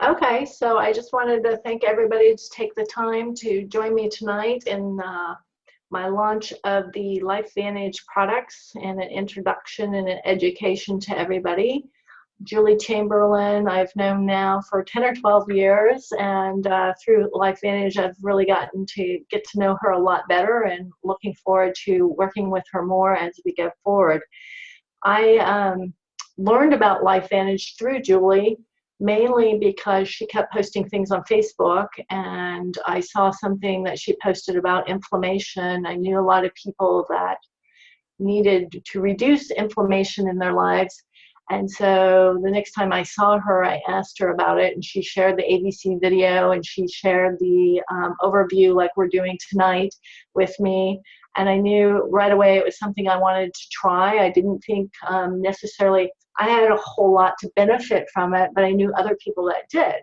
Okay, so I just wanted to thank everybody to take the time to join me tonight in my launch of the LifeVantage products and an introduction and an education to everybody. Julie Chamberlain, I've known now for 10 or 12 years, and through LifeVantage, I've really gotten to get to know her a lot better and looking forward to working with her more as we go forward. I learned about LifeVantage through Julie, mainly because she kept posting things on Facebook, and I saw something that she posted about inflammation. I knew a lot of people that needed to reduce inflammation in their lives. And so the next time I saw her, I asked her about it, and she shared the ABC video, and she shared the overview like we're doing tonight with me. And I knew right away it was something I wanted to try. I didn't think necessarily I had a whole lot to benefit from it, but I knew other people that did.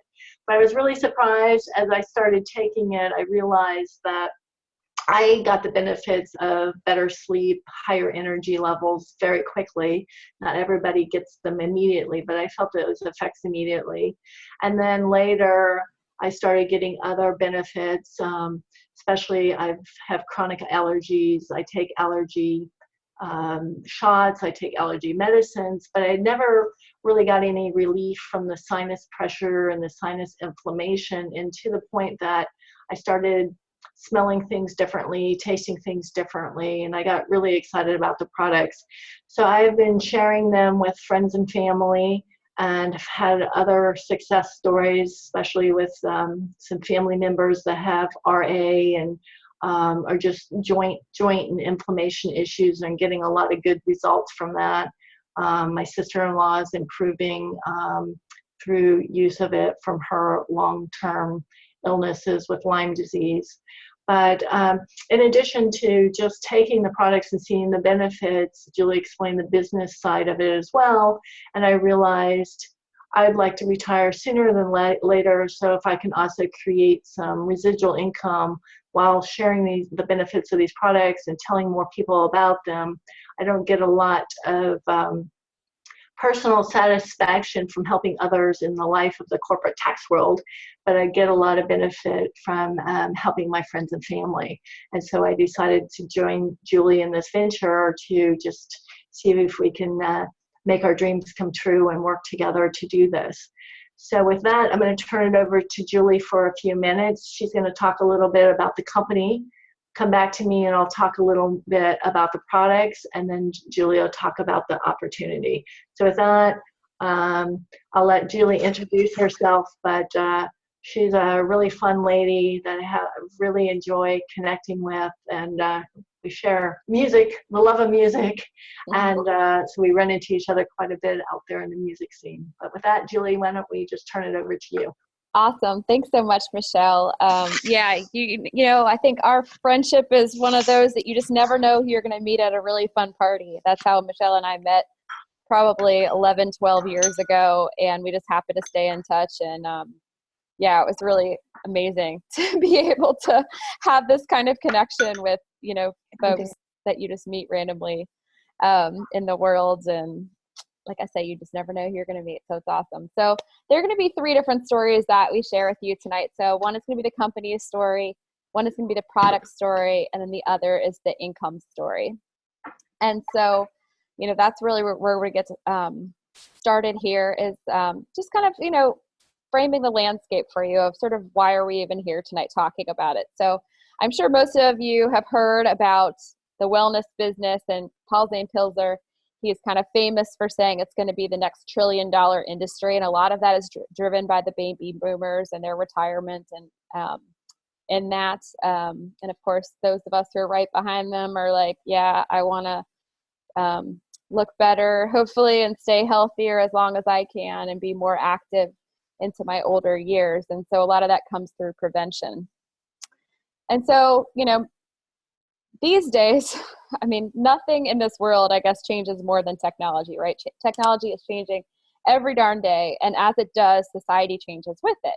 But I was really surprised as I started taking it. I realized that I got the benefits of better sleep, higher energy levels very quickly. Not everybody gets them immediately, but I felt those effects immediately. And then later, I started getting other benefits, especially I have chronic allergies. I take allergy shots, I take allergy medicines, but I never really got any relief from the sinus pressure and the sinus inflammation, and to the point that I started smelling things differently, tasting things differently, and I got really excited about the products. So I've been sharing them with friends and family, and have had other success stories, especially with some family members that have RA and or just joint and inflammation issues, and getting a lot of good results from that. My sister-in-law is improving through use of it from her long-term illnesses with Lyme disease. But in addition to just taking the products and seeing the benefits, Julie explained the business side of it as well. And I realized I'd like to retire sooner than later. So if I can also create some residual income while sharing the benefits of these products and telling more people about them, I don't get a lot of personal satisfaction from helping others in the life of the corporate tax world, but I get a lot of benefit from helping my friends and family. And so I decided to join Julie in this venture to just see if we can make our dreams come true and work together to do this. So with that, I'm going to turn it over to Julie for a few minutes. She's going to talk a little bit about the company, come back to me, and I'll talk a little bit about the products, and then Julie will talk about the opportunity. So with that, I'll let Julie introduce herself, but she's a really fun lady that I really enjoy connecting with, and we share music, the love of music, and so we run into each other quite a bit out there in the music scene. But with that, Julie, why don't we just turn it over to you? Awesome. Thanks so much, Michelle. Yeah, you know, I think our friendship is one of those that you just never know who you're going to meet at a really fun party. That's how Michelle and I met probably 11, 12 years ago, and we just happened to stay in touch. And yeah, it was really amazing to be able to have this kind of connection with, you know, folks that you just meet randomly in the world. And like I say, you just never know who you're going to meet. So it's awesome. So there are going to be 3 different stories that we share with you tonight. So one is going to be the company's story, one is going to be the product story, and then the other is the income story. And so, you know, that's really where we get started here is just kind of, you know, framing the landscape for you of sort of why are we even here tonight talking about it. So I'm sure most of you have heard about the wellness business, and Paul Zane Pilzer, he is kind of famous for saying it's going to be the next $1 trillion industry. And a lot of that is driven by the baby boomers and their retirement and that. And of course, those of us who are right behind them are like, yeah, I want to look better, hopefully, and stay healthier as long as I can and be more active into my older years. And so a lot of that comes through prevention. And so, you know, these days, I mean, nothing in this world, I guess, changes more than technology, right? Technology is changing every darn day. And as it does, society changes with it.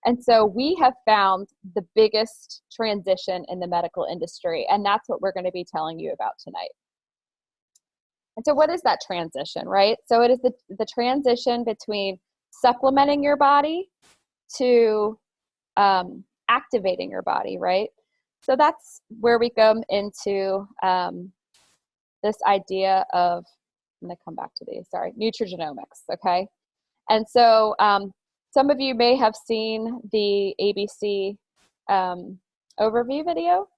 And so we have found the biggest transition in the medical industry. And that's what we're going to be telling you about tonight. And so what is that transition, right? So it is the transition between supplementing your body to activating your body, right? So that's where we come into this idea of, I'm going to come back to these, sorry, nutrigenomics, okay? And so some of you may have seen the ABC overview video,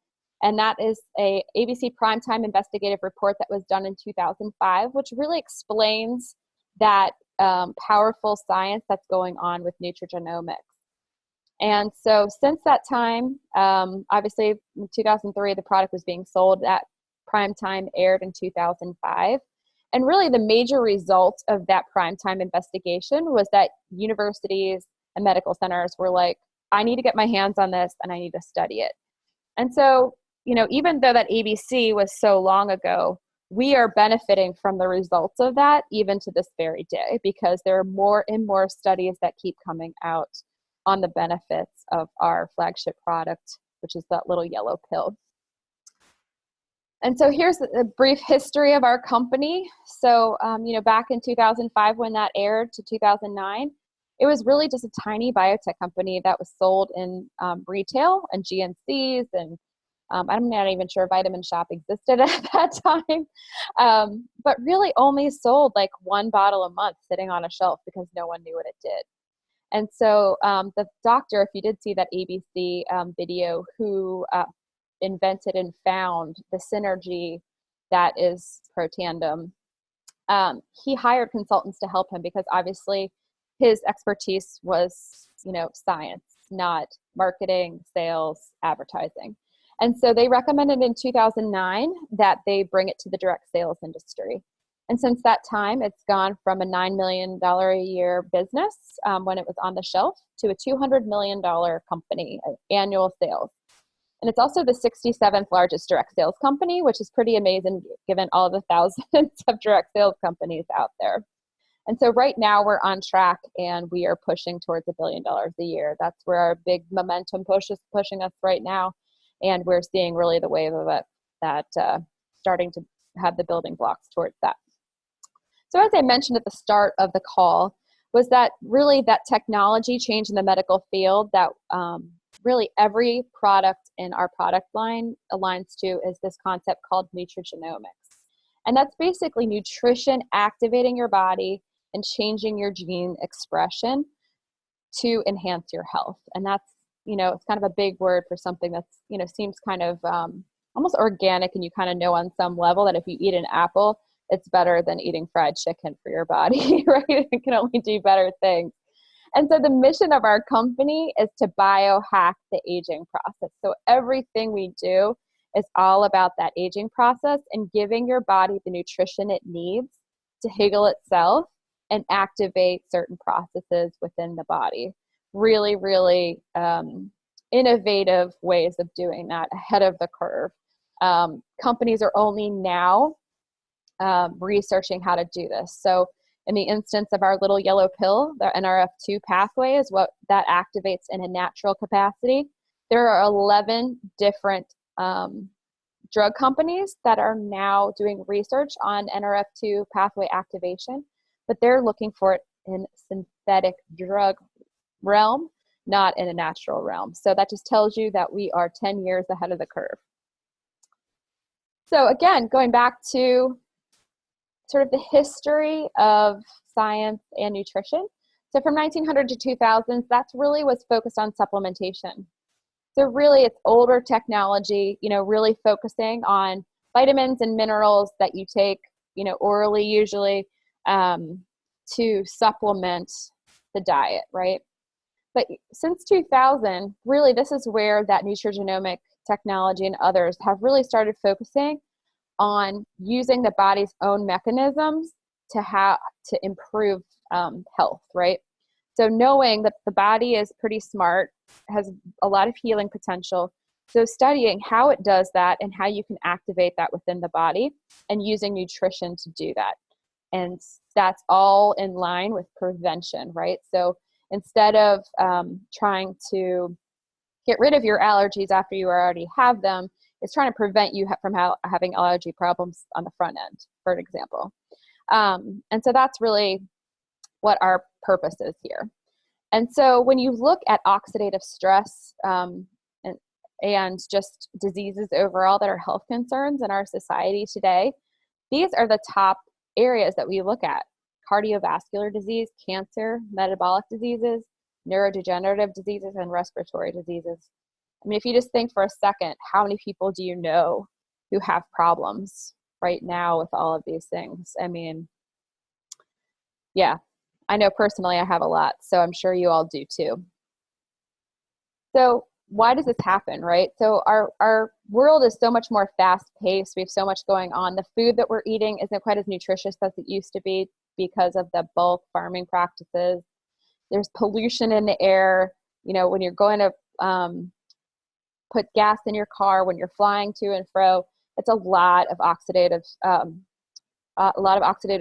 and that is a ABC primetime investigative report that was done in 2005, which really explains that powerful science that's going on with nutrigenomics. And so since that time, obviously in 2003, the product was being sold. That primetime aired in 2005. And really the major result of that primetime investigation was that universities and medical centers were like, I need to get my hands on this and I need to study it. And so, you know, even though that ABC was so long ago, we are benefiting from the results of that even to this very day, because there are more and more studies that keep coming out on the benefits of our flagship product, which is that little yellow pill. And so here's a brief history of our company. So, you know, back in 2005 when that aired to 2009, it was really just a tiny biotech company that was sold in retail and GNCs, and I'm not even sure Vitamin Shop existed at that time, but really only sold like one bottle a month sitting on a shelf because no one knew what it did. And so the doctor, if you did see that ABC video, who invented and found the synergy that is Protandim, he hired consultants to help him because obviously his expertise was, you know, science, not marketing, sales, advertising. And so they recommended in 2009 that they bring it to the direct sales industry. And since that time, it's gone from a $9 million a year business when it was on the shelf to a $200 million company, annual sales. And it's also the 67th largest direct sales company, which is pretty amazing given all the thousands of direct sales companies out there. And so right now we're on track and we are pushing towards $1 billion a year. That's where our big momentum push is pushing us right now. And we're seeing really the wave of it that starting to have the building blocks towards that. So as I mentioned at the start of the call, was that really that technology change in the medical field that really every product in our product line aligns to is this concept called nutrigenomics. And that's basically nutrition activating your body and changing your gene expression to enhance your health. And that's, you know, it's kind of a big word for something that's, you know, seems kind of almost organic, and you kind of know on some level that if you eat an apple, it's better than eating fried chicken for your body, right? It can only do better things. And so the mission of our company is to biohack the aging process. So everything we do is all about that aging process and giving your body the nutrition it needs to heal itself and activate certain processes within the body. Really, really innovative ways of doing that, ahead of the curve. Companies are only now researching how to do this. So in the instance of our little yellow pill, the NRF2 pathway is what that activates in a natural capacity. There are 11 different drug companies that are now doing research on NRF2 pathway activation, but they're looking for it in synthetic drug realm, not in a natural realm. So that just tells you that we are 10 years ahead of the curve. So again, going back to sort of the history of science and nutrition. So from 1900 to 2000s, that's really was focused on supplementation. So really it's older technology, you know, really focusing on vitamins and minerals that you take, you know, orally usually to supplement the diet, right? But since 2000, really this is where that nutrigenomic technology and others have really started focusing on using the body's own mechanisms to improve health, right? So knowing that the body is pretty smart, has a lot of healing potential. So studying how it does that and how you can activate that within the body and using nutrition to do that. And that's all in line with prevention, right? So instead of trying to get rid of your allergies after you already have them, it's trying to prevent you from having allergy problems on the front end, for example. And so that's really what our purposes here. And so when you look at oxidative stress and just diseases overall that are health concerns in our society today, these are the top areas that we look at: cardiovascular disease, cancer, metabolic diseases, neurodegenerative diseases, and respiratory diseases. I mean, if you just think for a second, how many people do you know who have problems right now with all of these things? I mean, yeah, I know personally I have a lot, so I'm sure you all do too. So why does this happen, right? So our world is so much more fast-paced. We have so much going on. The food that we're eating isn't quite as nutritious as it used to be because of the bulk farming practices. There's pollution in the air. You know, when you're going to put gas in your car, when you're flying to and fro, it's a lot of oxidative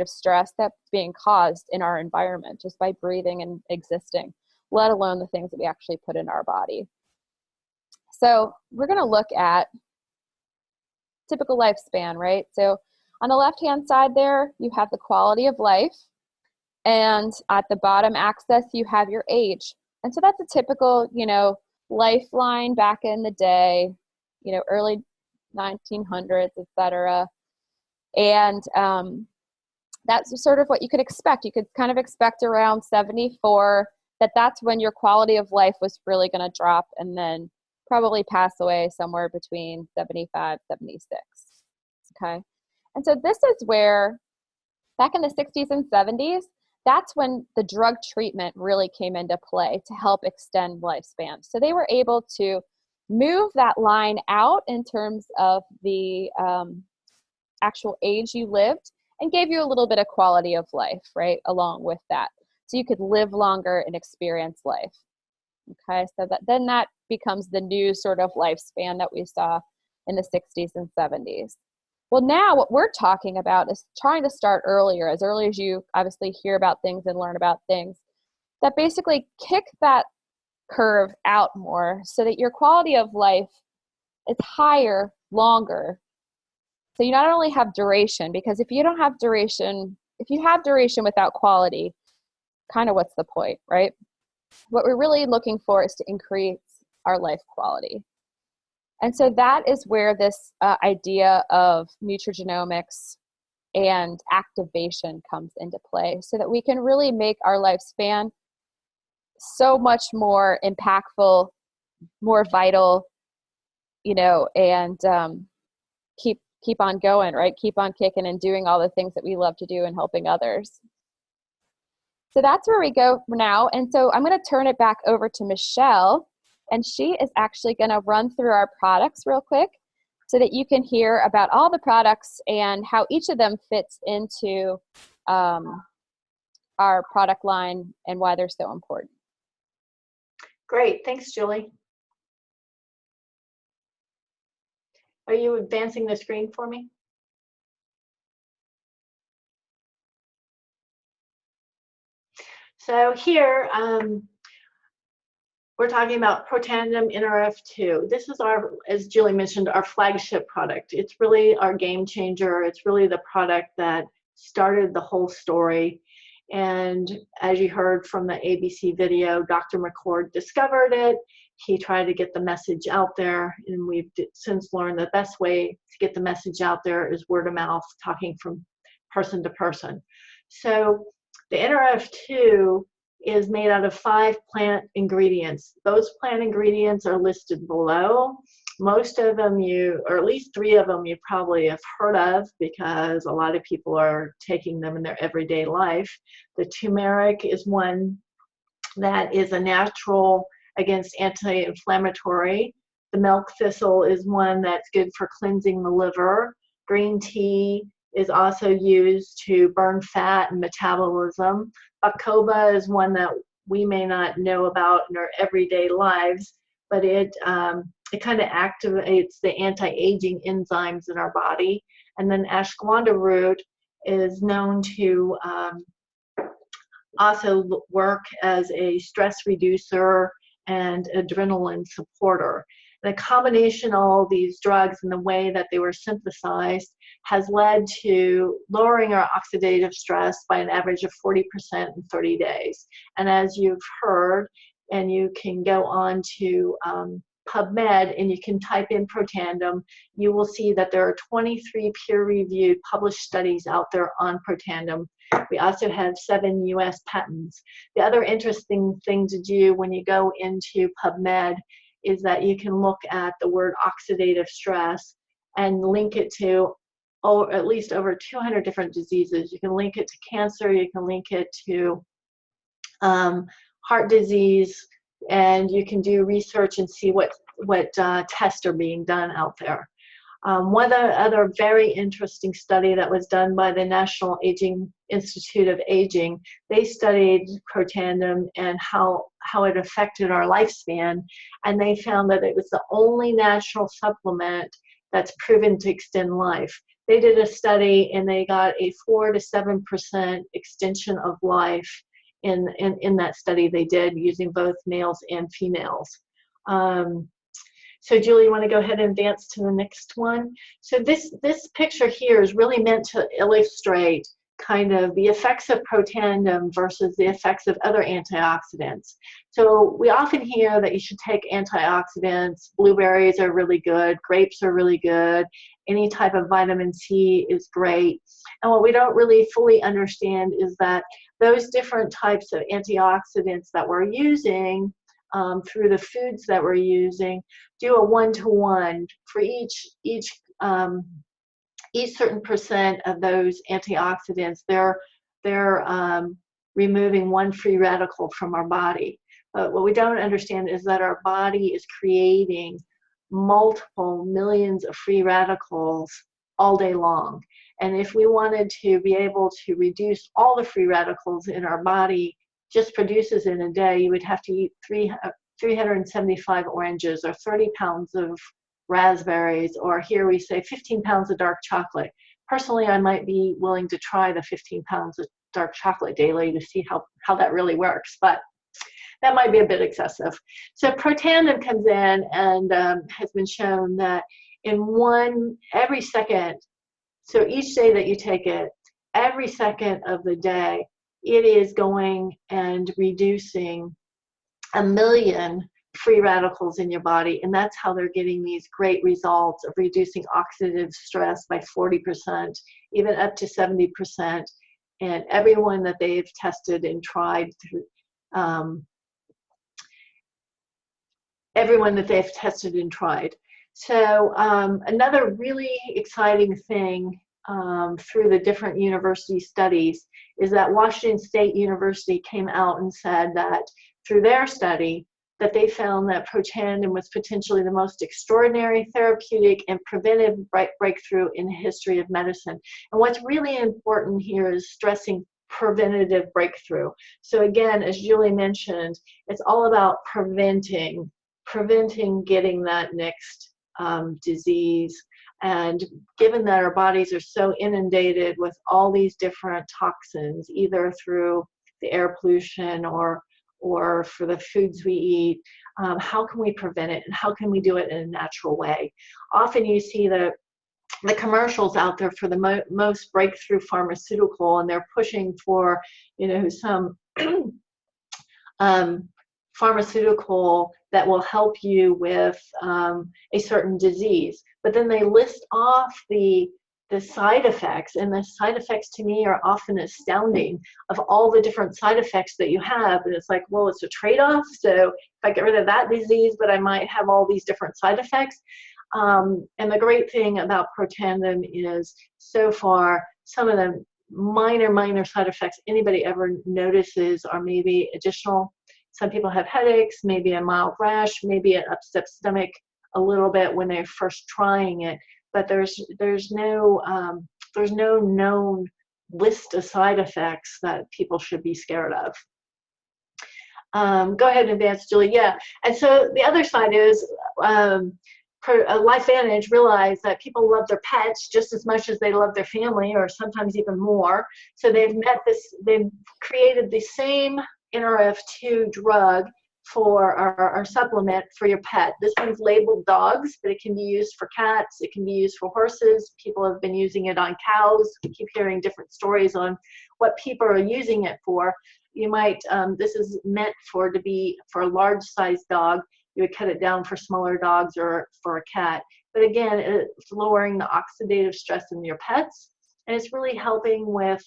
stress that's being caused in our environment just by breathing and existing, let alone the things that we actually put in our body. So we're going to look at typical lifespan, right? So on the left-hand side there, you have the quality of life. And at the bottom axis, you have your age. And so that's a typical, lifeline back in the day, early 1900s, et cetera. And that's sort of what you could expect. You could kind of expect around 74, that's when your quality of life was really going to drop, and then probably pass away somewhere between 75, 76. Okay. And so this is where, back in the 60s and 70s, that's when the drug treatment really came into play to help extend lifespan. So they were able to move that line out in terms of the actual age you lived, and gave you a little bit of quality of life, right, along with that. So you could live longer and experience life. Okay, so then that becomes the new sort of lifespan that we saw in the 60s and 70s. Well, now what we're talking about is trying to start earlier, as early as you obviously hear about things and learn about things, that basically kick that curve out more so that your quality of life is higher, longer. So you not only have duration, because if you have duration without quality, kind of what's the point, right? What we're really looking for is to increase our life quality. And so that is where this idea of nutrigenomics and activation comes into play, so that we can really make our lifespan so much more impactful, more vital, and keep on going, right? Keep on kicking and doing all the things that we love to do and helping others. So that's where we go now. And so I'm going to turn it back over to Michelle, and she is actually going to run through our products real quick so that you can hear about all the products and how each of them fits into our product line and why they're so important. Great. Thanks, Julie. Are you advancing the screen for me? So here, we're talking about Protandim NRF2. This is our, as Julie mentioned, our flagship product. It's really our game changer. It's really the product that started the whole story. And as you heard from the ABC video, Dr. McCord discovered it. He tried to get the message out there, and we've since learned the best way to get the message out there is word of mouth, talking from person to person. So the NRF2 is made out of 5 plant ingredients. Those plant ingredients are listed below. Most of them or at least 3 of them you probably have heard of, because a lot of people are taking them in their everyday life. The turmeric is one that is a natural against anti-inflammatory. The milk thistle is one that's good for cleansing the liver. Green tea is also used to burn fat and metabolism. Bacopa is one that we may not know about in our everyday lives, but it kind of activates the anti-aging enzymes in our body. And then ashwagandha root is known to also work as a stress reducer and adrenaline supporter. The combination of all these drugs and the way that they were synthesized has led to lowering our oxidative stress by an average of 40% in 30 days. And as you've heard, and you can go on to PubMed and you can type in Protandim, you will see that there are 23 peer-reviewed published studies out there on Protandim. We also have 7 US patents. The other interesting thing to do when you go into PubMed is that you can look at the word oxidative stress and link it to at least over 200 different diseases. You can link it to cancer, you can link it to heart disease, and you can do research and see what tests are being done out there. One other very interesting study that was done by the National Institute of Aging, they studied Protandim and how it affected our lifespan, and they found that it was the only natural supplement that's proven to extend life. They did a study and they got a 4 to 7% extension of life in that study they did using both males and females. So Julie, you want to go ahead and advance to the next one? So this picture here is really meant to illustrate kind of the effects of Protandim versus the effects of other antioxidants. So we often hear that you should take antioxidants. Blueberries are really good, grapes are really good, any type of vitamin C is great. And what we don't really fully understand is that those different types of antioxidants that we're using through the foods that we're using do a one-to-one for each certain percent of those antioxidants. They're removing one free radical from our body. But what we don't understand is that our body is creating multiple millions of free radicals all day long. And if we wanted to be able to reduce all the free radicals in our body just produces in a day, you would have to eat 375 oranges or 30 pounds of raspberries, or here we say 15 pounds of dark chocolate. Personally, I might be willing to try the 15 pounds of dark chocolate daily to see how that really works, but that might be a bit excessive. So Protandim comes in and has been shown that every second, so each day that you take it, every second of the day, it is going and reducing 1 million free radicals in your body, and that's how they're getting these great results of reducing oxidative stress by 40%, even up to 70%. And everyone that they've tested and tried So another really exciting thing through the different university studies is that Washington State University came out and said that through their study that they found that Protandim was potentially the most extraordinary therapeutic and preventive breakthrough in the history of medicine. And what's really important here is stressing preventative breakthrough. So again, as Julie mentioned, it's all about preventing getting that next disease. And given that our bodies are so inundated with all these different toxins, either through the air pollution or for the foods we eat, how can we prevent it, and how can we do it in a natural way? Often you see the commercials out there for the most breakthrough pharmaceutical, and they're pushing for, some pharmaceutical that will help you with a certain disease. But then they list off the side effects, and the side effects to me are often astounding of all the different side effects that you have. And it's like, well, it's a trade-off. So if I get rid of that disease, but I might have all these different side effects. And the great thing about Protandim is so far, some of the minor side effects anybody ever notices are maybe additional. Some people have headaches, maybe a mild rash, maybe an upset stomach a little bit when they're first trying it. But there's no known list of side effects that people should be scared of. Go ahead and advance, Julie. Yeah, and so the other side is LifeVantage realized that people love their pets just as much as they love their family, or sometimes even more. So they've created the same NRF2 drug for our supplement for your pet. This one's labeled dogs, but it can be used for cats. It can be used for horses. People have been using it on cows. We keep hearing different stories on what people are using it for. You might, this is meant to be for a large sized dog. You would cut it down for smaller dogs or for a cat. But again, it's lowering the oxidative stress in your pets. And it's really helping with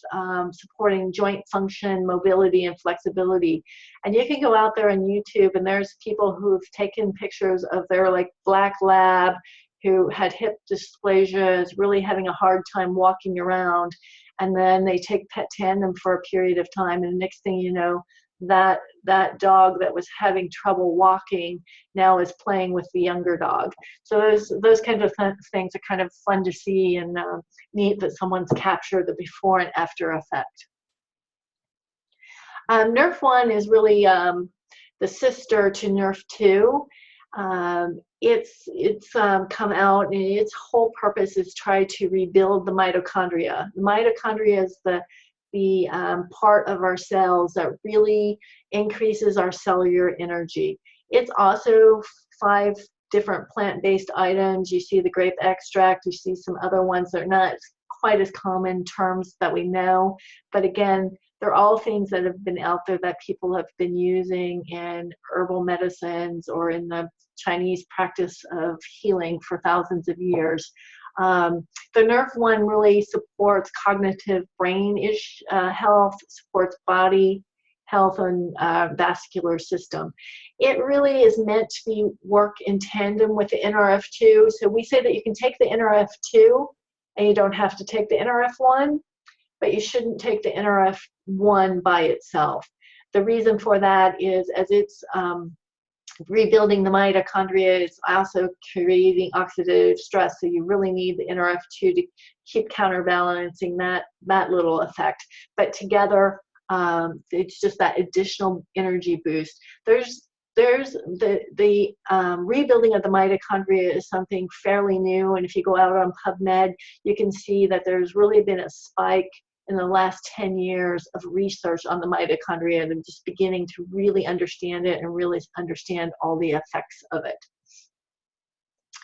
supporting joint function, mobility, and flexibility. And you can go out there on YouTube, and there's people who've taken pictures of their like black lab who had hip dysplasia, is really having a hard time walking around. And then they take pet tandem for a period of time, and the next thing you know, that dog that was having trouble walking now is playing with the younger dog. So those kinds of things are kind of fun to see, and neat that someone's captured the before and after effect. Nerf 1 is really the sister to Nerf 2. It's come out, and its whole purpose is try to rebuild the mitochondria. The mitochondria is the part of our cells that really increases our cellular energy. It's also 5 different plant-based items. You see the grape extract, you see some other ones that are not quite as common terms that we know, but again, they're all things that have been out there that people have been using in herbal medicines or in the Chinese practice of healing for thousands of years. The Nerve 1 really supports cognitive brain-ish health, supports body health and vascular system. It really is meant to work in tandem with the NRF2. So we say that you can take the NRF2 and you don't have to take the NRF1, but you shouldn't take the NRF1 by itself. The reason for that is as it's rebuilding the mitochondria, it's also creating oxidative stress. So you really need the NRF2 to keep counterbalancing that little effect. But together, it's just that additional energy boost. There's the rebuilding of the mitochondria is something fairly new, and if you go out on PubMed, you can see that there's really been a spike in the last 10 years of research on the mitochondria, and just beginning to really understand it and really understand all the effects of it.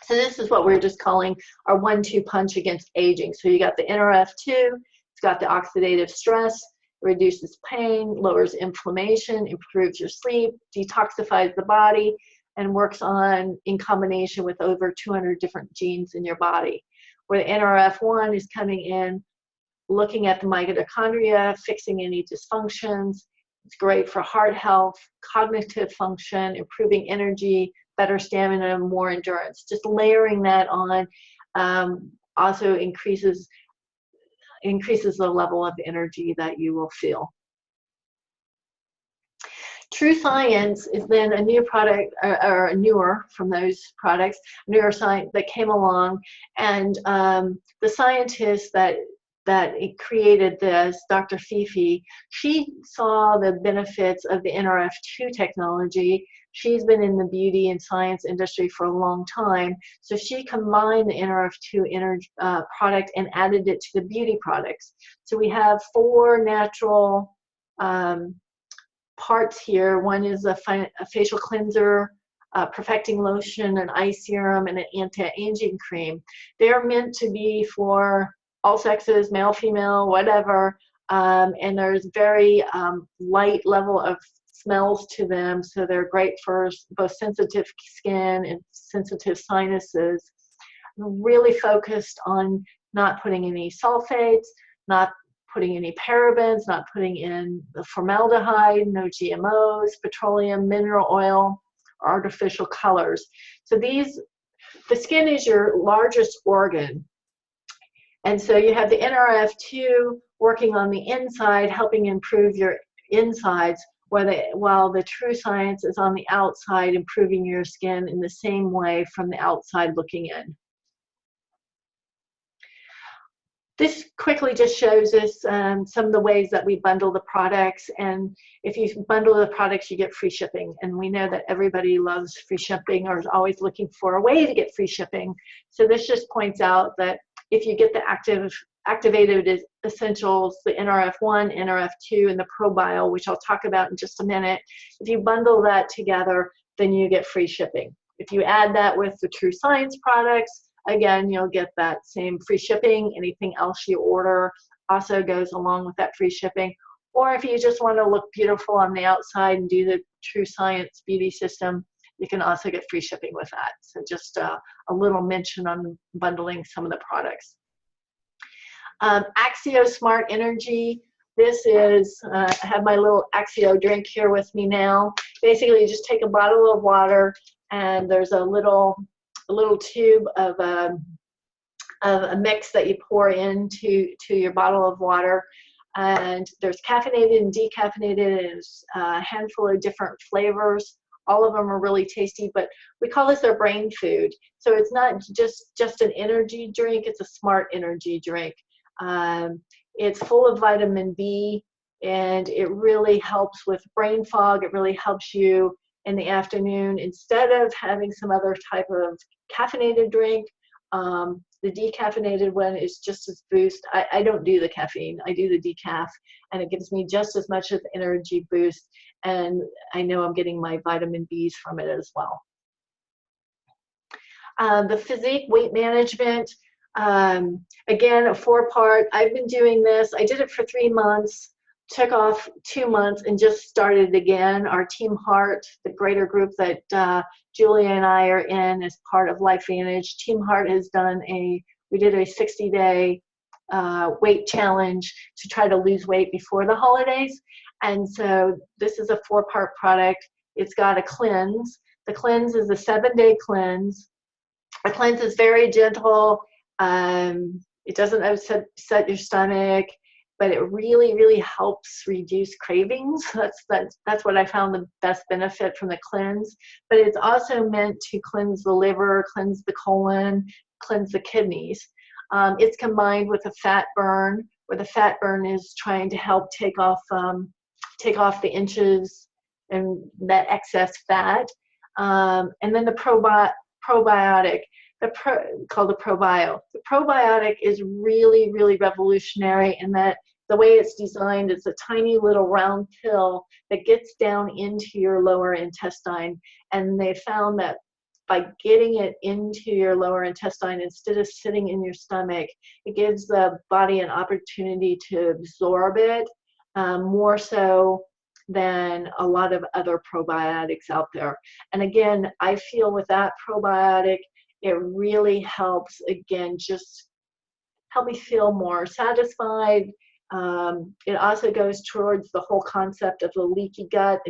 So this is what we're just calling our 1-2 punch against aging. So you got the NRF2, it's got the oxidative stress, reduces pain, lowers inflammation, improves your sleep, detoxifies the body, and works on in combination with over 200 different genes in your body. Where the NRF1 is coming in, looking at the mitochondria, fixing any dysfunctions. It's great for heart health, cognitive function, improving energy, better stamina, more endurance. Just layering that on also increases the level of energy that you will feel. True Science is then a new product, or newer from those products, newer science that came along, and the scientist that it created this, Dr. Fifi, she saw the benefits of the NRF2 technology. She's been in the beauty and science industry for a long time, so she combined the NRF2 product and added it to the beauty products. So we have 4 natural parts here. One is a facial cleanser, perfecting lotion, an eye serum, and an anti-aging cream. They're meant to be for all sexes, male, female, whatever, and there's very light level of smells to them, so they're great for both sensitive skin and sensitive sinuses. Really focused on not putting any sulfates, not putting any parabens, not putting in the formaldehyde, no GMOs, petroleum, mineral oil, or artificial colors. So the skin is your largest organ. And so you have the NRF2 working on the inside, helping improve your insides, while the True Science is on the outside, improving your skin in the same way from the outside looking in. This quickly just shows us some of the ways that we bundle the products, and if you bundle the products, you get free shipping, and we know that everybody loves free shipping or is always looking for a way to get free shipping. So this just points out that if you get the active activated essentials, the NRF1, NRF2, and the ProBio, which I'll talk about in just a minute. If you bundle that together, then you get free shipping. If you add that with the True Science products, again, you'll get that same free shipping. Anything else you order also goes along with that free shipping. Or if you just want to look beautiful on the outside and do the True Science beauty system, you can also get free shipping with that. So just a little mention on bundling some of the products. Axio Smart Energy. This is, I have my little Axio drink here with me now. Basically, you just take a bottle of water, and there's a little tube of a mix that you pour into your bottle of water. And there's caffeinated and decaffeinated, and there's a handful of different flavors. All of them are really tasty, but we call this our brain food. So it's not just an energy drink, it's a smart energy drink. It's full of vitamin B, and it really helps with brain fog. It really helps you in the afternoon. Instead of having some other type of caffeinated drink, the decaffeinated one is just as boost. I don't do the caffeine, I do the decaf, and it gives me just as much of the energy boost, and I know I'm getting my vitamin Bs from it as well. The physique weight management, again, a 4-part. I've been doing this. I did it for 3 months, took off 2 months, and just started again. Our Team Heart, the greater group that Julia and I are in as part of LifeVantage, Team Heart has done we did a 60-day weight challenge to try to lose weight before the holidays. And so this is a 4-part product. It's got a cleanse. The cleanse is a 7-day cleanse. The cleanse is very gentle. It doesn't upset your stomach, but it really, really helps reduce cravings. That's what I found the best benefit from the cleanse. But it's also meant to cleanse the liver, cleanse the colon, cleanse the kidneys. It's combined with a fat burn, where the fat burn is trying to help take off the inches and that excess fat. And then the probiotic. Called the ProBio. The probiotic is really, really revolutionary in that the way it's designed, it's a tiny little round pill that gets down into your lower intestine. And they found that by getting it into your lower intestine instead of sitting in your stomach, it gives the body an opportunity to absorb it more so than a lot of other probiotics out there. And again, I feel with that probiotic, it really helps, again, just help me feel more satisfied. It also goes towards the whole concept of the leaky gut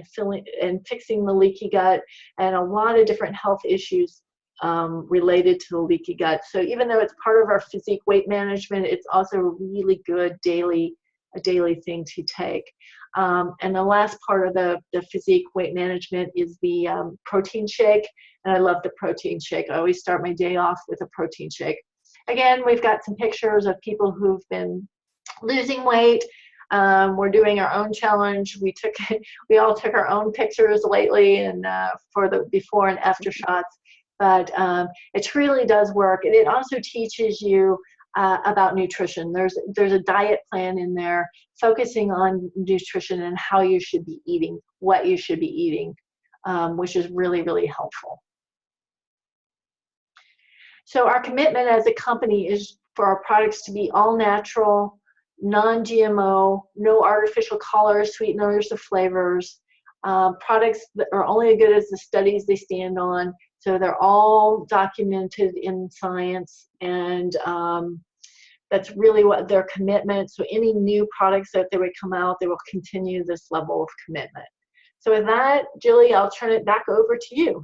and fixing the leaky gut, and a lot of different health issues related to the leaky gut. So even though it's part of our physique weight management, it's also a really good a daily thing to take. And the last part of the physique weight management is the protein shake. And I love the protein shake. I always start my day off with a protein shake. Again, we've got some pictures of people who've been losing weight. We're doing our own challenge. We all took our own pictures lately, and for the before and after shots. But it really does work, and it also teaches you about nutrition. There's a diet plan in there focusing on nutrition and how you should be eating, what you should be eating, which is really, really helpful. So our commitment as a company is for our products to be all natural, non-GMO, no artificial colors, sweeteners, or flavors. Products that are only as good as the studies they stand on. So they're all documented in science, and that's really what their commitment. So any new products that they would come out, they will continue this level of commitment. So with that, Julie, I'll turn it back over to you.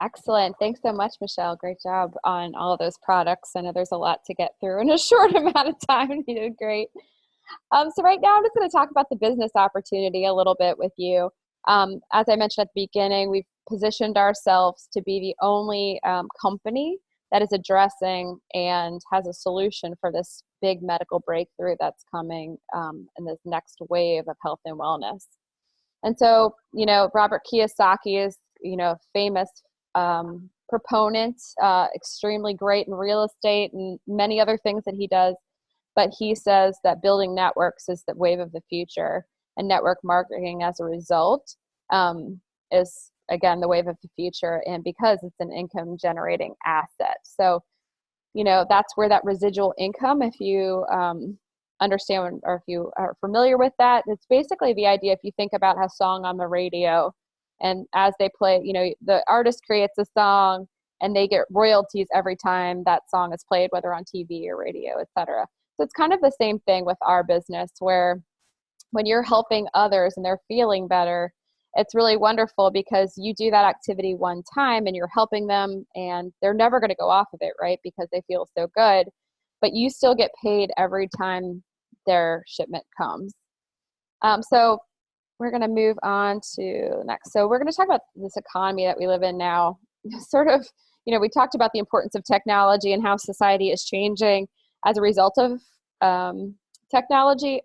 Excellent. Thanks so much, Michelle. Great job on all of those products. I know there's a lot to get through in a short amount of time. You did great. So right now I'm just going to talk about the business opportunity a little bit with you. As I mentioned at the beginning, we've positioned ourselves to be the only company that is addressing and has a solution for this big medical breakthrough that's coming in this next wave of health and wellness. And so, Robert Kiyosaki is, famous proponent, extremely great in real estate and many other things that he does. but he says that building networks is the wave of the future, and network marketing as a result is, again, the wave of the future, and because it's an income generating asset. So, that's where that residual income, if you understand or if you are familiar with that, it's basically the idea, if you think about a song on the radio, and as they play, the artist creates a song and they get royalties every time that song is played, whether on TV or radio, etc. So it's kind of the same thing with our business, where when you're helping others and they're feeling better, it's really wonderful because you do that activity one time and you're helping them and they're never going to go off of it, right? Because they feel so good, but you still get paid every time their shipment comes. So we're going to move on to next. So we're going to talk about this economy that we live in now. Sort of, we talked about the importance of technology and how society is changing as a result of technology.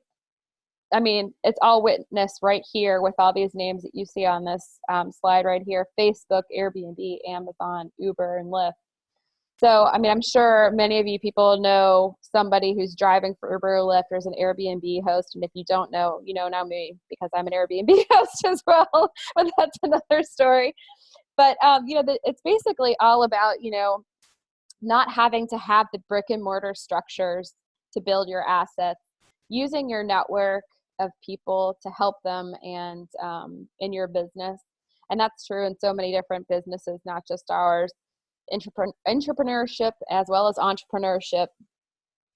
I mean, it's all witnessed right here with all these names that you see on this slide right here: Facebook, Airbnb, Amazon, Uber, and Lyft. So, I mean, I'm sure many of you people know somebody who's driving for Uber or Lyft or is an Airbnb host. And if you don't know, you know now me, because I'm an Airbnb host as well, but that's another story. But, it's basically all about, not having to have the brick and mortar structures to build your assets, using your network of people to help them and in your business. And that's true in so many different businesses, not just ours. Entrepreneurship as well as entrepreneurship,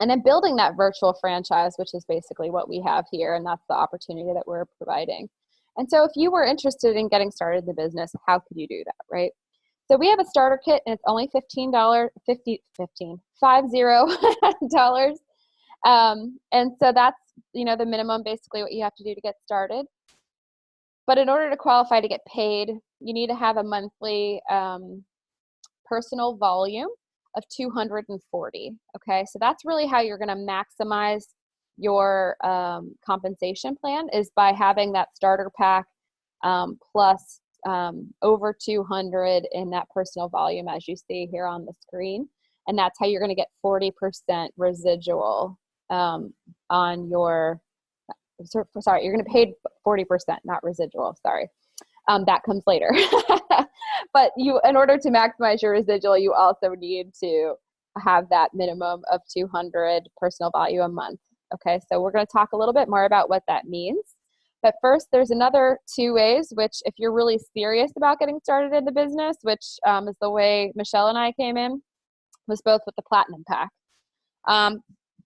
and then building that virtual franchise, which is basically what we have here, and that's the opportunity that we're providing. And so if you were interested in getting started in the business, how could you do that, right? So we have a starter kit, and it's only $50. And so that's, the minimum, basically what you have to do to get started. But in order to qualify to get paid, you need to have a monthly personal volume of 240. Okay, so that's really how you're going to maximize your compensation plan, is by having that starter pack plus over 200 in that personal volume, as you see here on the screen. And that's how you're going to get 40% residual on your, sorry, you're going to pay 40%, not residual, sorry. That comes later. But in order to maximize your residual, you also need to have that minimum of 200 personal value a month. Okay, so we're going to talk a little bit more about what that means. But first, there's another two ways, which if you're really serious about getting started in the business, which is the way Michelle and I came in, was both with the Platinum Pack.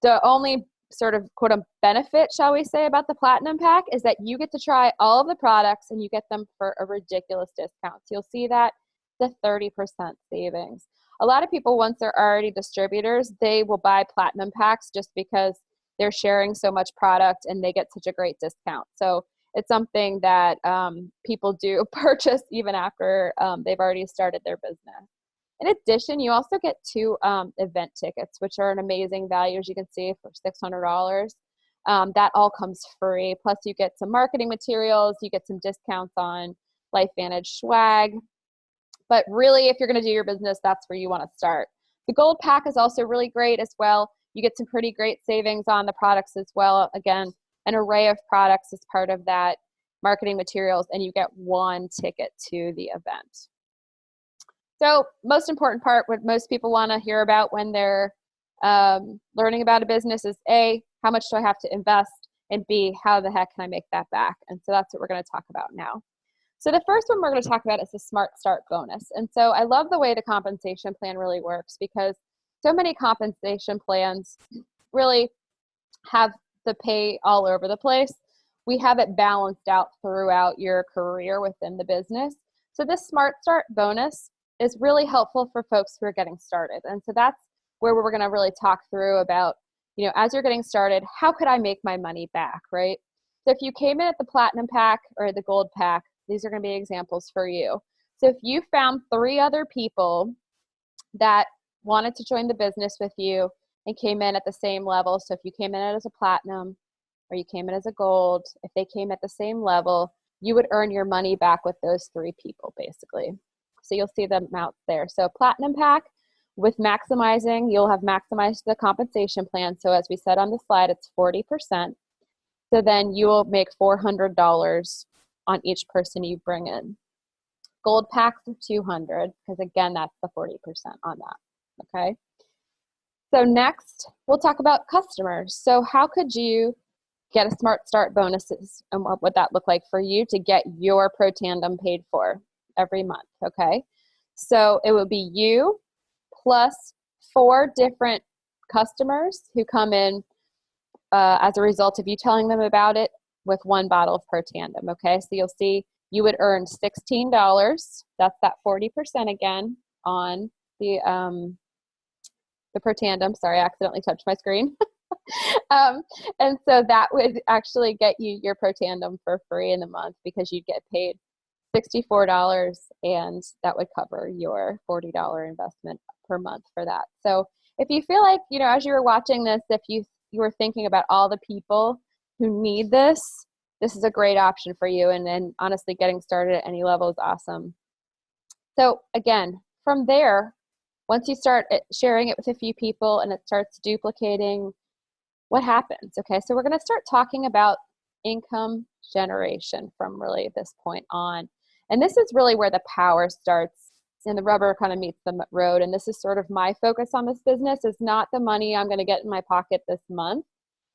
The only sort of quote unquote benefit, shall we say, about the Platinum Pack is that you get to try all of the products and you get them for a ridiculous discount. So you'll see that the 30% savings. A lot of people, once they're already distributors, they will buy Platinum Packs just because they're sharing so much product and they get such a great discount. So it's something that people do purchase even after they've already started their business. In addition, you also get 2 event tickets, which are an amazing value, as you can see, for $600. That all comes free. Plus, you get some marketing materials. You get some discounts on LifeVantage swag. But really, if you're going to do your business, that's where you want to start. The Gold Pack is also really great as well. You get some pretty great savings on the products as well. Again, an array of products is part of that marketing materials, and you get 1 ticket to the event. So most important part, what most people want to hear about when they're learning about a business is A, how much do I have to invest? And B, how the heck can I make that back? And so that's what we're going to talk about now. So the first one we're going to talk about is the Smart Start bonus. And so I love the way the compensation plan really works, because so many compensation plans really have the pay all over the place. We have it balanced out throughout your career within the business. So this Smart Start bonus is really helpful for folks who are getting started. And so that's where we're going to really talk through about, as you're getting started, how could I make my money back, right? So if you came in at the Platinum Pack or the Gold Pack, these are going to be examples for you. So if you found 3 other people that wanted to join the business with you and came in at the same level, so if you came in as a Platinum or you came in as a Gold, if they came at the same level, you would earn your money back with those 3 people, basically. So you'll see them out there. So Platinum Pack With maximizing, you'll have maximized the compensation plan. So as we said on the slide, it's 40%. So then you will make $400 on each person you bring in. Gold packs are 200, because again, that's the 40% on that, okay? So next, we'll talk about customers. So how could you get a Smart Start bonuses, and what would that look like for you to get your Pro Tandem paid for every month, okay? So it would be you plus 4 different customers who come in as a result of you telling them about it with 1 bottle of Pro Tandem, okay? So you'll see you would earn $16. That's that 40% again on the Pro Tandem. Sorry, I accidentally touched my screen. And so that would actually get you your Pro Tandem for free in the month, because you'd get paid $64, and that would cover your $40 investment per month for that. So if you feel like, you know, as you were watching this, if you were thinking about all the people who need this, this is a great option for you. And then honestly, getting started at any level is awesome. So again, from there, once you start sharing it with a few people and it starts duplicating, what happens? Okay, so we're going to start talking about income generation from really this point on. And this is really where the power starts and the rubber kind of meets the road. And this is sort of my focus on this business, is not the money I'm going to get in my pocket this month.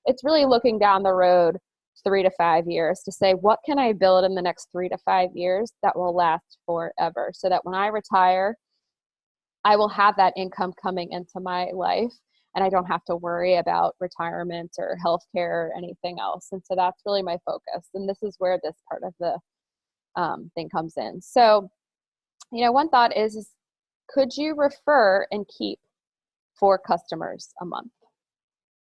It's really looking down the road 3 to 5 years to say, what can I build in the next 3 to 5 years that will last forever, so that when I retire, I will have that income coming into my life, and I don't have to worry about retirement or healthcare or anything else. And so that's really my focus. And this is where this part of the thing comes in. So, you know, one thought is could you refer and keep 4 customers a month?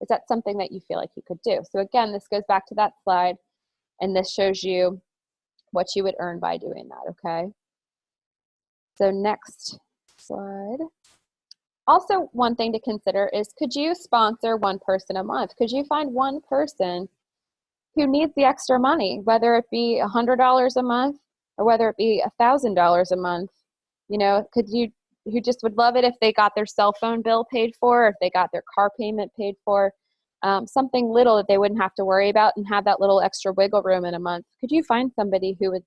Is that something that you feel like you could do? So again, this goes back to that slide, and this shows you what you would earn by doing that, okay? So next slide. Also, one thing to consider is, could you sponsor 1 person a month? Could you find 1 person who needs the extra money, whether it be $100 a month or whether it be $1,000 a month? You know, who just would love it if they got their cell phone bill paid for, or if they got their car payment paid for, something little that they wouldn't have to worry about and have that little extra wiggle room in a month. Could you find somebody who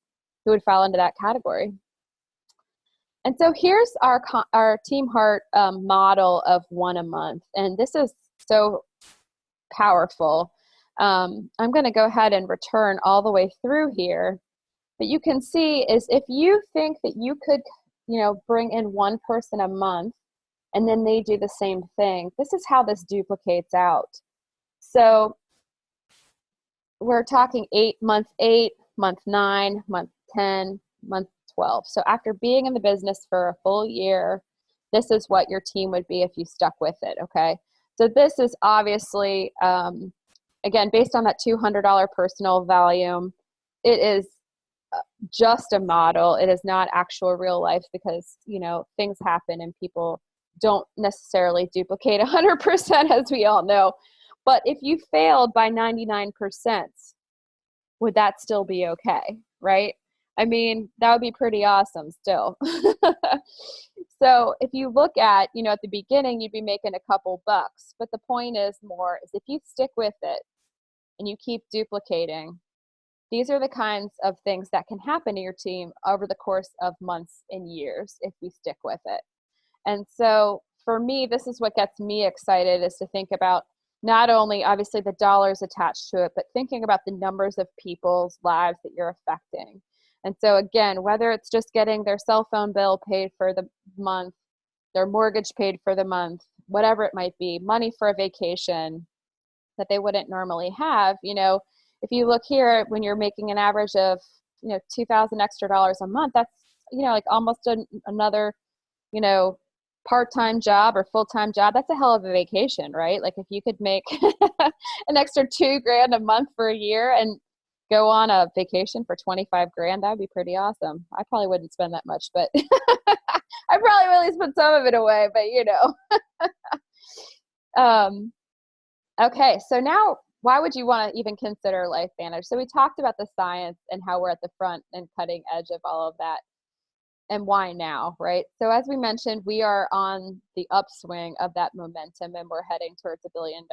would fall into that category? And so here's our Team Heart model of 1 a month. And this is so powerful. I'm going to go ahead and return all the way through here. But you can see is if you think that you could, you know, bring in 1 person a month and then they do the same thing, this is how this duplicates out. So we're talking month 8, month 9, month 10, month 12. So after being in the business for a full year, this is what your team would be if you stuck with it, okay? So this is obviously, again, based on that $200 personal volume. It is just a model. It is not actual real life, because, you know, things happen and people don't necessarily duplicate 100%, as we all know. But if you failed by 99%, would that still be okay, right? I mean, that would be pretty awesome still. So if you look at, you know, at the beginning, you'd be making a couple bucks. But the point is if you stick with it and you keep duplicating, these are the kinds of things that can happen to your team over the course of months and years if you stick with it. And so for me, this is what gets me excited, is to think about not only obviously the dollars attached to it, but thinking about the numbers of people's lives that you're affecting. And so again, whether it's just getting their cell phone bill paid for the month, their mortgage paid for the month, whatever it might be, money for a vacation that they wouldn't normally have, you know, if you look here, when you're making an average of, you know, $2,000 extra a month, that's, you know, like almost another, you know, part-time job or full-time job. That's a hell of a vacation, right? Like if you could make an extra $2,000 a month for a year and go on a vacation for $25,000, that would be pretty awesome. I probably wouldn't spend that much, but I probably would at least put some of it away, but you know. Okay, so now why would you want to even consider LifeVantage? So we talked about the science and how we're at the front and cutting edge of all of that. and why now, right? So as we mentioned, we are on the upswing of that momentum and we're heading towards $1 billion.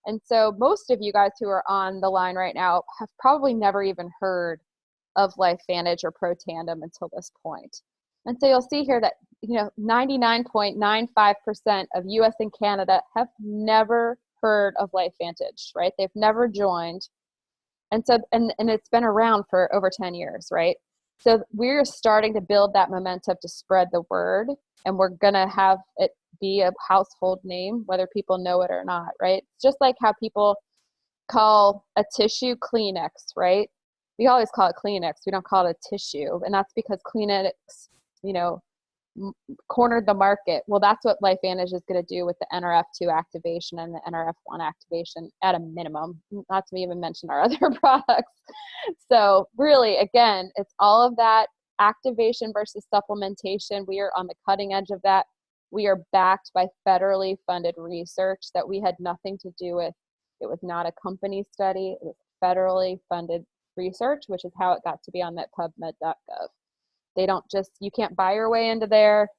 And so most of you guys who are on the line right now have probably never even heard of LifeVantage or Pro-Tandem until this point. And so you'll see here that 99.95% of US and Canada have never heard of LifeVantage, right? They've never joined. And so and it's been around for over 10 years, right? So we're starting to build that momentum to spread the word, and we're going to have it be a household name, whether people know it or not, right? It's just like how people call a tissue Kleenex, right? We always call it Kleenex. We don't call it a tissue. And that's because Kleenex, cornered the market. Well, that's what LifeVantage is going to do with the NRF2 activation and the NRF1 activation at a minimum, not to even mention our other products. So really, again, it's all of that activation versus supplementation. We are on the cutting edge of that. We are backed by federally funded research that we had nothing to do with. It was not a company study. It was federally funded research, which is how it got to be on that PubMed.gov. They don't you can't buy your way into there.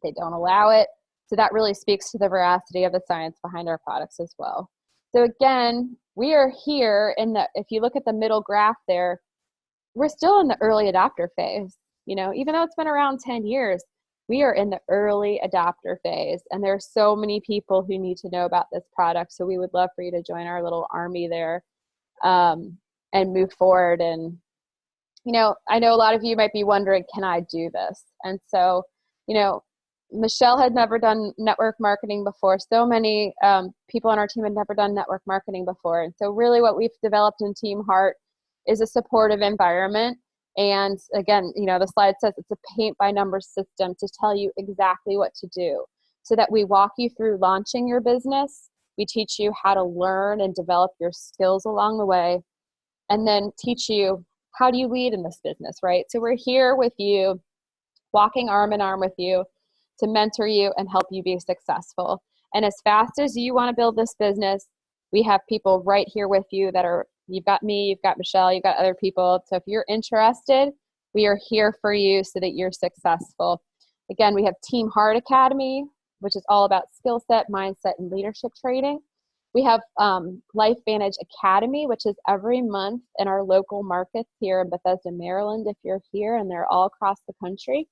They don't allow it. So that really speaks to the veracity of the science behind our products as well. So again, we are here if you look at the middle graph there, we're still in the early adopter phase. Even though it's been around 10 years, we are in the early adopter phase. And there are so many people who need to know about this product. So we would love for you to join our little army there and move forward. And I know a lot of you might be wondering, can I do this? And so, Michelle had never done network marketing before. So many people on our team had never done network marketing before. And so really what we've developed in Team Heart is a supportive environment. And again, the slide says it's a paint by numbers system to tell you exactly what to do, so that we walk you through launching your business. We teach you how to learn and develop your skills along the way, and then teach you how do you lead in this business, right? So we're here with you, walking arm in arm with you to mentor you and help you be successful. And as fast as you want to build this business, we have people right here with you you've got me, you've got Michelle, you've got other people. So if you're interested, we are here for you so that you're successful. Again, we have Team Heart Academy, which is all about skill set, mindset, and leadership training. We have LifeVantage Academy, which is every month in our local markets here in Bethesda, Maryland, if you're here, and they're all across the country.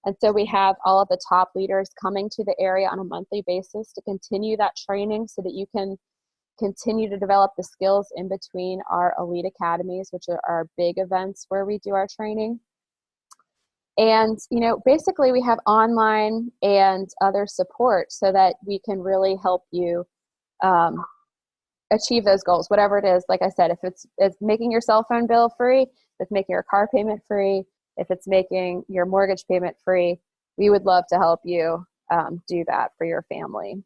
And so we have all of the top leaders coming to the area on a monthly basis to continue that training so that you can continue to develop the skills in between our elite academies, which are our big events where we do our training. And, basically we have online and other support so that we can really help you achieve those goals, whatever it is. Like I said, if it's making your cell phone bill free, if it's making your car payment free, if it's making your mortgage payment free, we would love to help you do that for your family.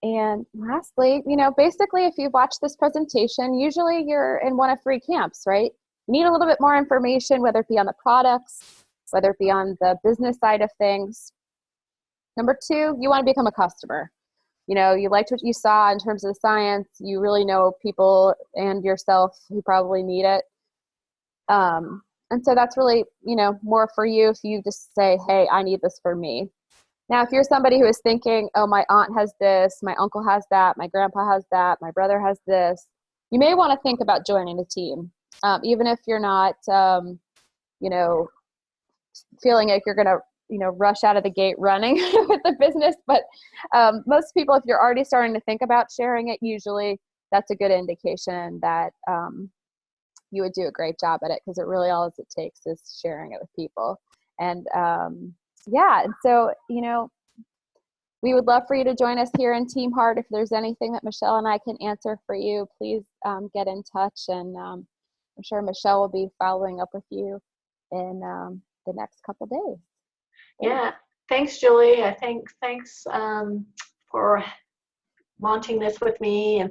And lastly, basically if you've watched this presentation, usually you're in one of 3 camps, right? You need a little bit more information, whether it be on the products, whether it be on the business side of things. Number 2, you want to become a customer. You liked what you saw in terms of the science. You really know people and yourself who probably need it. And so that's really, more for you if you just say, hey, I need this for me. Now, if you're somebody who is thinking, oh, my aunt has this, my uncle has that, my grandpa has that, my brother has this, you may want to think about joining a team. Even if you're not, feeling like you're going to, rush out of the gate running with the business. But most people, if you're already starting to think about sharing it, usually that's a good indication that you would do a great job at it, because it really all it takes is sharing it with people. And and so, we would love for you to join us here in Team Heart. If there's anything that Michelle and I can answer for you, please get in touch. And I'm sure Michelle will be following up with you in the next couple days. Yeah, thanks, Julie. Thanks for launching this with me, and